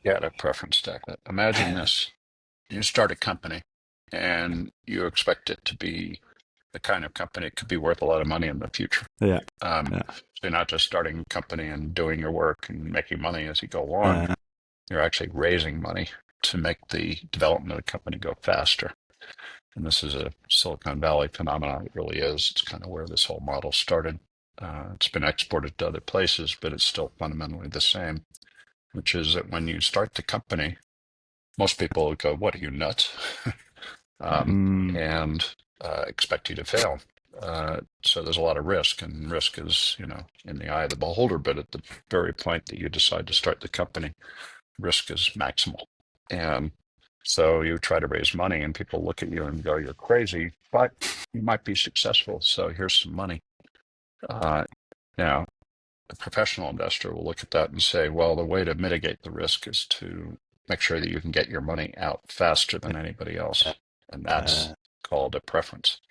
Yeah, the preference stack. Imagine this. You start a company and you expect it to be the kind of company it could be worth a lot of money in the future. Yeah, So yeah, you're not just starting a company and doing your work and making money as you go along. uh, You're actually raising money to make the development of the company go faster. And this is a Silicon Valley phenomenon. It really is. It's kind of where this whole model started. It's been exported to other places, but it's still fundamentally the same, which is that when you start the company, most people go, "What are you, nuts?" um, mm, and expect you to fail. So there's a lot of risk, and risk is, in the eye of the beholder. But at the very point that you decide to start the company, risk is maximal. And so you try to raise money, and people look at you and go, "You're crazy," but you might be successful. So here's some money. Uh, Now, a professional investor will look at that and say, well, the way to mitigate the risk is to make sure that you can get your money out faster than anybody else. And that's uh, called a preference.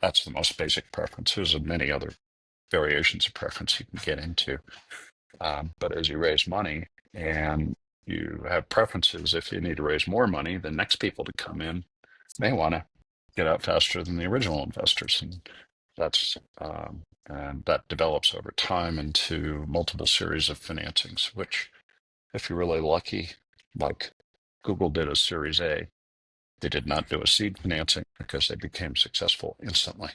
That's the most basic preference. There's many other variations of preference you can get into. But as you raise money and you have preferences, if you need to raise more money, the next people to come in may want to get out faster than the original investors. And that develops over time into multiple series of financings, which, if you're really lucky, like Google did a Series A, they did not do a seed financing because they became successful instantly.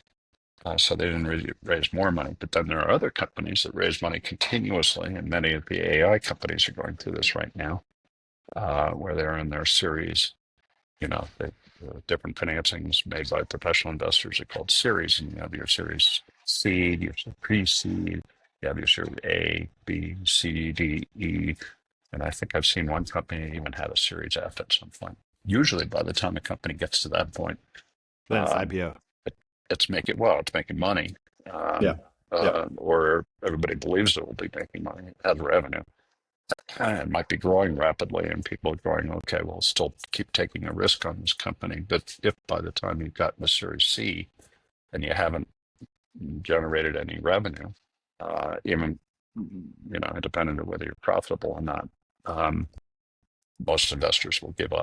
So they didn't really raise more money. But then there are other companies that raise money continuously, and many of the AI companies are going through this right now, where they're in their series. Different financings made by professional investors are called series, and you have your series seed, your pre-seed, you have your series A, B, C, D, E, and I think I've seen one company even had a series F at some point. Usually, by the time a company gets to that point, then it's um, IPO. it's making money, Yeah, yeah, or everybody believes it will be making money, it has revenue. It might be growing rapidly, and people are going, okay, we'll still keep taking a risk on this company. But if by the time you've gotten to Series C and you haven't generated any revenue, even independent of whether you're profitable or not, um, most investors will give up.